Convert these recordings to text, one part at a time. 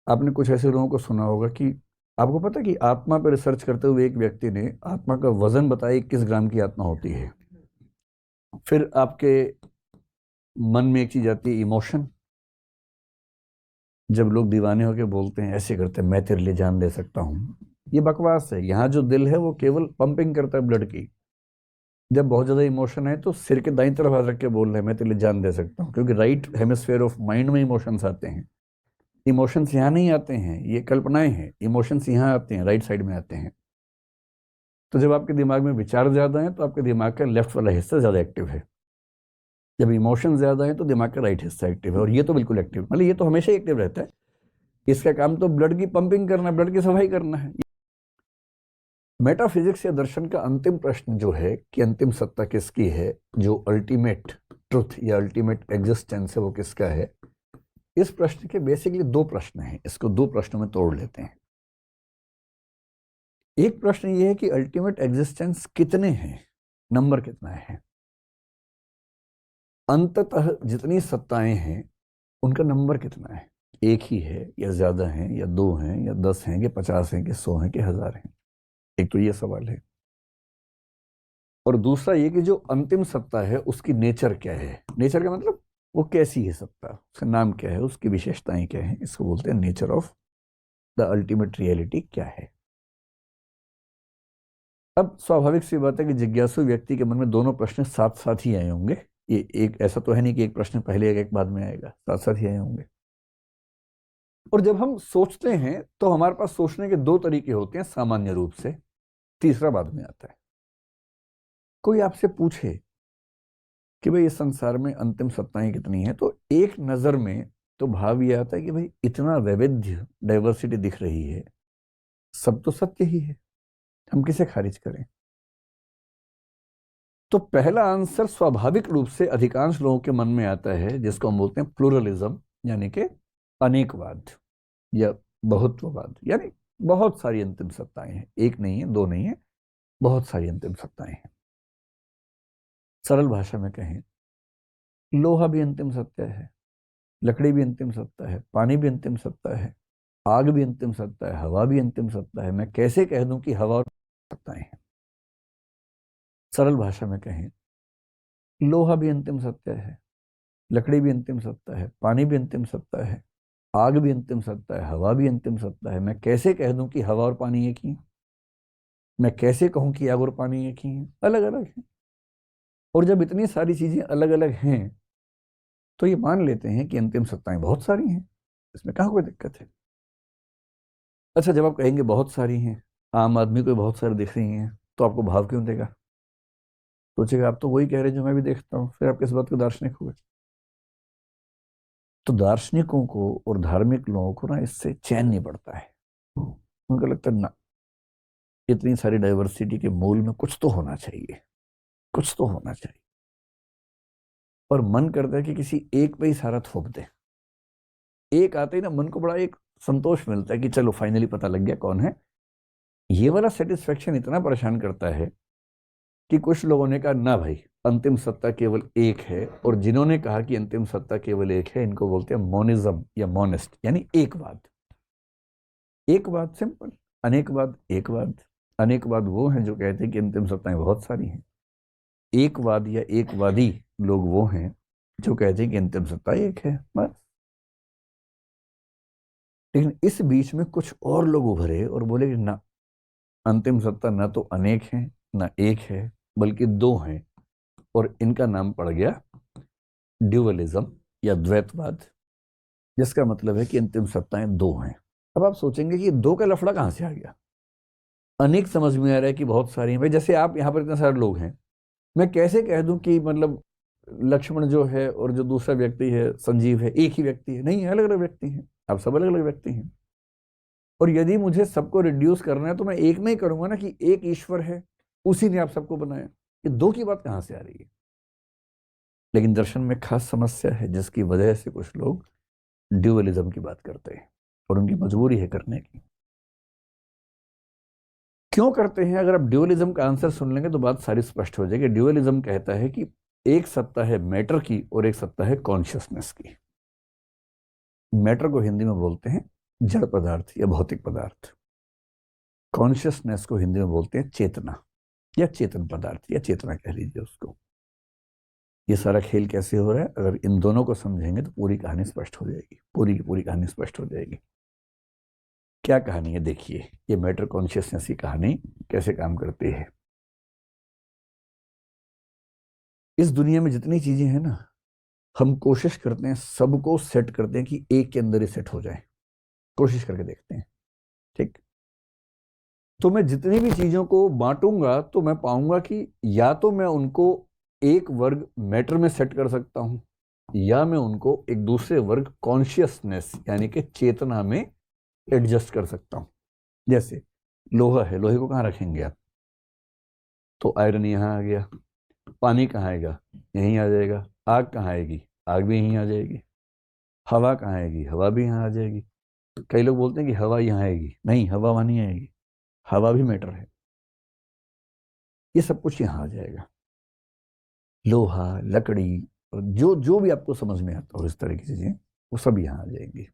आपने कुछ ऐसे लोगों को सुना होगा कि आपको पता है कि आत्मा पर रिसर्च करते हुए एक व्यक्ति ने आत्मा का वजन बताया 21 ग्राम की आत्मा होती है। फिर आपके मन में एक चीज आती है, इमोशन। जब लोग दीवाने होकर बोलते हैं, ऐसे करते हैं, मैं तेरे लिए जान दे सकता हूँ, ये बकवास है। यहाँ जो दिल है वो केवल पंपिंग करता है ब्लड की। जब बहुत ज्यादा इमोशन है तो सिर के दाईं तरफ हाथ रख के बोल रहे हैं मैं तेरे लिए जान दे सकता हूँ, क्योंकि राइट हेमिस्फेयर ऑफ माइंड में इमोशंस आते हैं। इमोशंस यहाँ नहीं आते हैं, ये कल्पनाएं हैं। इमोशंस यहाँ आते हैं, राइट साइड में आते हैं। तो जब आपके दिमाग में विचार ज्यादा है तो आपके दिमाग का लेफ्ट वाला हिस्सा ज्यादा एक्टिव है। जब इमोशन ज्यादा है तो दिमाग का राइट हिस्सा एक्टिव है, और ये तो बिल्कुल एक्टिव, मतलब ये तो हमेशा ही एक्टिव रहता है। इसका काम तो ब्लड की पंपिंग करना, ब्लड की सफाई करना है। मेटाफिजिक्स या दर्शन का अंतिम प्रश्न जो है कि अंतिम सत्ता किसकी है, जो अल्टीमेट ट्रुथ या अल्टीमेट एग्जिस्टेंस है, वो किसका है। इस प्रश्न के बेसिकली दो प्रश्न हैं, इसको दो प्रश्नों में तोड़ लेते हैं। एक प्रश्न ये है कि अल्टीमेट एग्जिस्टेंस कितने हैं, नंबर कितना है। अंततः जितनी सत्ताएं हैं उनका नंबर कितना है, एक ही है या ज्यादा है या दो हैं या 10 हैं कि 50 हैं कि 100 हैं कि 1000 हैं। एक तो ये सवाल है। और दूसरा ये कि जो अंतिम सत्ता है उसकी नेचर क्या है। नेचर का मतलब वो कैसी है सत्ता, उसका नाम क्या है, उसकी विशेषताएं क्या है, इसको बोलते हैं nature of the ultimate reality क्या है। अब स्वाभाविक सी बात है कि जिज्ञासु व्यक्ति के मन में दोनों प्रश्न साथ साथ ही आए होंगे। ये एक ऐसा तो है नहीं कि एक प्रश्न पहले एक बाद में आएगा, साथ साथ ही आए होंगे। और जब हम सोचते हैं तो हमारे पास सोचने के दो तरीके होते हैं सामान्य रूप से, तीसरा बाद में आता है। कोई आपसे पूछे कि भाई इस संसार में अंतिम सत्ताएं कितनी हैं, तो एक नजर में तो भाव ये आता है कि भाई इतना वैविध्य, डाइवर्सिटी दिख रही है, सब तो सत्य ही है, हम किसे खारिज करें। तो पहला आंसर स्वाभाविक रूप से अधिकांश लोगों के मन में आता है, जिसको हम बोलते हैं प्लूरलिज्म, यानी कि अनेकवाद या बहुत्ववाद। यानी बहुत सारी अंतिम सत्ताएं हैं, एक नहीं है, दो नहीं है, बहुत सारी अंतिम सत्ताएं हैं। सरल भाषा में कहें, लोहा भी अंतिम सत्य है, लकड़ी भी अंतिम सत्ता है, पानी भी अंतिम सत्ता है, आग भी अंतिम सत्ता है, हवा भी अंतिम सत्ता है। मैं कैसे कह दूं कि हवा और सत्ताएं हैं। सरल भाषा में कहें, लोहा भी अंतिम सत्य है, लकड़ी भी अंतिम सत्ता है, पानी भी अंतिम सत्ता है, आग भी अंतिम सत्ता है, हवा भी अंतिम सत्ता है। मैं कैसे कह दूं कि हवा और पानी एक ही है। मैं कैसे कहूं कि आग और पानी एक ही है, अलग अलग है। और जब इतनी सारी चीजें अलग अलग हैं तो ये मान लेते हैं कि अंतिम सत्ताएं बहुत सारी हैं, इसमें कहाँ कोई दिक्कत है। अच्छा, जब आप कहेंगे बहुत सारी हैं, आम आदमी को बहुत सारी दिख रही हैं, तो आपको भाव क्यों देगा। सोचेगा आप तो वही कह रहे हैं जो मैं भी देखता हूँ, फिर आप किस बात के दार्शनिक हुए। तो दार्शनिकों को और धार्मिक लोगों को ना इससे चैन नहीं पड़ता है। उनको लगता है ना, इतनी सारी डाइवर्सिटी के मूल में कुछ तो होना चाहिए, कुछ तो होना चाहिए। और मन करता है कि किसी एक पे ही सारा थोप दे। एक आते ही ना मन को बड़ा एक संतोष मिलता है कि चलो फाइनली पता लग गया कौन है। ये वाला सेटिस्फेक्शन इतना परेशान करता है कि कुछ लोगों ने कहा ना भाई, अंतिम सत्ता केवल एक है। और जिन्होंने कहा कि अंतिम सत्ता केवल एक है, इनको बोलते हैं मोनिज्म या मोनिस्ट, यानी एकवाद। एकवाद सिंपल, अनेकवाद एकवाद। अनेकवाद वो हैं जो कहते हैं कि अंतिम सत्ताएं बहुत सारी हैं। एकवाद या एकवादी लोग वो हैं जो कहते हैं कि अंतिम सत्ता एक है, बस। लेकिन इस बीच में कुछ और लोग उभरे और बोले कि ना, अंतिम सत्ता ना तो अनेक है ना एक है, बल्कि दो हैं। और इनका नाम पड़ गया ड्यूअलिज्म या द्वैतवाद, जिसका मतलब है कि अंतिम सत्ताएं दो हैं। अब आप सोचेंगे कि दो का लफड़ा कहां से आ गया। अनेक समझ में आ रहा है कि बहुत सारी हैं। भाई जैसे आप यहाँ पर इतने सारे लोग हैं, मैं कैसे कह दूं कि मतलब लक्ष्मण जो है और जो दूसरा व्यक्ति है संजीव है एक ही व्यक्ति है। नहीं, अलग अलग व्यक्ति हैं, आप सब अलग अलग व्यक्ति हैं। और यदि मुझे सबको रिड्यूस करना है तो मैं एक में ही करूंगा ना, कि एक ईश्वर है, उसी ने आप सबको बनाया। ये दो की बात कहां से आ रही है। लेकिन दर्शन में खास समस्या है, जिसकी वजह से कुछ लोग ड्यूअलिज्म की बात करते हैं, और उनकी मजबूरी है करने की। क्यों करते हैं, अगर आप ड्यूअलिज्म का आंसर सुन लेंगे तो बात सारी स्पष्ट हो जाएगी। ड्यूअलिज्म कहता है कि एक सत्ता है मैटर की और एक सत्ता है कॉन्शियसनेस की। मैटर को हिंदी में बोलते हैं जड़ पदार्थ या भौतिक पदार्थ। कॉन्शियसनेस को हिंदी में बोलते हैं चेतना या चेतन पदार्थ या चेतना कह लीजिए उसको। ये सारा खेल कैसे हो रहा है, अगर इन दोनों को समझेंगे तो पूरी कहानी स्पष्ट हो जाएगी, पूरी की पूरी कहानी स्पष्ट हो जाएगी। क्या कहानी है देखिए, ये मैटर कॉन्शियसनेस की कहानी कैसे काम करती है। इस दुनिया में जितनी चीजें हैं ना, हम कोशिश करते हैं सबको सेट करते हैं कि एक के अंदर ही सेट हो जाए, कोशिश करके देखते हैं, ठीक। तो मैं जितनी भी चीजों को बांटूंगा तो मैं पाऊंगा कि या तो मैं उनको एक वर्ग मैटर में सेट कर सकता हूं, या मैं उनको एक दूसरे वर्ग कॉन्शियसनेस यानी कि चेतना में एडजस्ट कर सकता हूं। जैसे लोहा है, लोहे को कहाँ रखेंगे आप, तो आयरन यहां आ गया। पानी कहाँ आएगा, यहीं आ जाएगा। आग कहाँ आएगी, आग भी यहीं आ जाएगी। हवा कहाँ आएगी, हवा भी यहाँ आ जाएगी। कई लोग बोलते हैं कि हवा यहाँ आएगी, नहीं, हवा वहां नहीं आएगी, हवा भी मैटर है। ये सब कुछ यहाँ आ जाएगा, लोहा, लकड़ी, और जो जो भी आपको समझ में आता हो इस तरह की चीजें, वो सब यहाँ आ जाएंगी।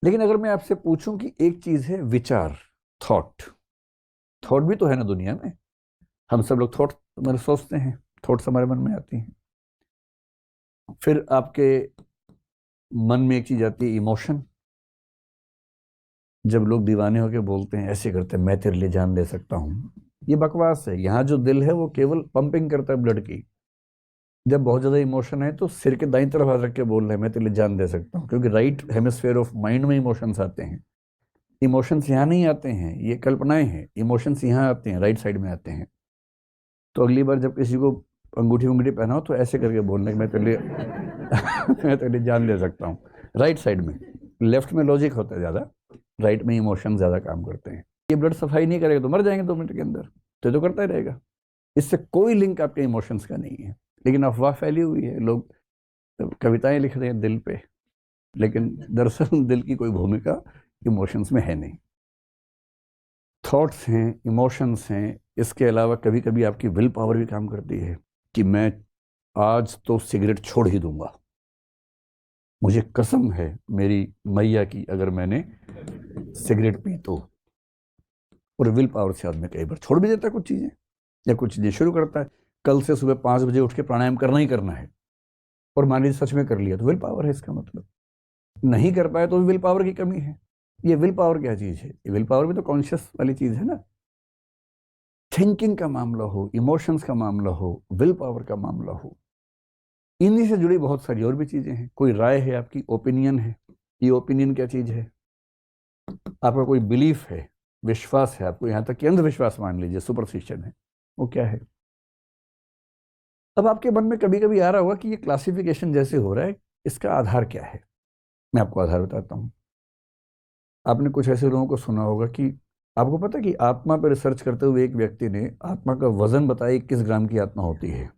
लेकिन अगर मैं आपसे पूछूं कि एक चीज है विचार, थॉट, थॉट भी तो है ना दुनिया में। हम सब लोग थॉट मतलब सोचते हैं, थॉट्स हमारे मन में आती हैं। फिर आपके मन में एक चीज आती है इमोशन। जब लोग दीवाने होकर बोलते हैं, ऐसे करते हैं, मैं तेरे लिए जान दे सकता हूं, ये बकवास है। यहाँ जो दिल है वो केवल पंपिंग करता है ब्लड की। जब बहुत ज्यादा इमोशन है तो सिर के दाईं तरफ हाथ रख के बोल रहे हैं मैं तेरे लिए जान दे सकता हूँ, क्योंकि राइट हेमिस्फेयर ऑफ माइंड में इमोशंस आते हैं। इमोशंस यहाँ नहीं आते हैं, ये कल्पनाएं हैं। इमोशंस यहाँ आते हैं, राइट साइड में आते हैं। तो अगली बार जब किसी को अंगूठी उंगूठी पहनाओ तो ऐसे करके बोलना कि मैं तेरे लिए मैं तेरे लिए जान दे सकता हूँ, राइट साइड में। लेफ्ट में लॉजिक होता है ज्यादा, राइट में इमोशन ज्यादा काम करते हैं। ये ब्लड सफाई नहीं करेगा तो मर जाएंगे 2 मिनट के अंदर, तो करता ही रहेगा। इससे कोई लिंक आपके इमोशंस का नहीं है। लेकिन अफवाह फैली हुई है, लोग कविताएं लिख रहे हैं दिल पे, लेकिन दरअसल दिल की कोई भूमिका इमोशंस में है नहीं। थॉट्स हैं, इमोशंस हैं, इसके अलावा कभी कभी आपकी विल पावर भी काम करती है कि मैं आज तो सिगरेट छोड़ ही दूंगा, मुझे कसम है मेरी मैया की अगर मैंने सिगरेट पी तो। और विल पावर से आदमी कई बार छोड़ भी देता है कुछ चीजें, या कुछ चीजें शुरू करता है। कल से सुबह 5 बजे उठ के प्राणायाम करना ही करना है, और मान लीजिए सच में कर लिया, तो विल पावर है इसका मतलब। नहीं कर पाए तो विल पावर की कमी है। ये विल पावर क्या चीज है, ये विल पावर भी तो कॉन्शियस वाली चीज है ना। थिंकिंग का मामला हो, इमोशंस का मामला हो, विल पावर का मामला हो, इन्हीं से जुड़ी बहुत सारी और भी चीजें हैं। कोई राय है आपकी, ओपिनियन है, ये ओपिनियन क्या चीज है। आपका कोई बिलीफ है, विश्वास है आपको, यहां तक कि अंधविश्वास मान लीजिए, सुपरस्टिशन है, वो क्या है। अब आपके मन में कभी कभी आ रहा होगा कि ये क्लासिफिकेशन जैसे हो रहा है, इसका आधार क्या है। मैं आपको आधार बताता हूं। आपने कुछ ऐसे लोगों को सुना होगा कि आपको पता है कि आत्मा पर रिसर्च करते हुए एक व्यक्ति ने आत्मा का वजन बताया 21 ग्राम की आत्मा होती है।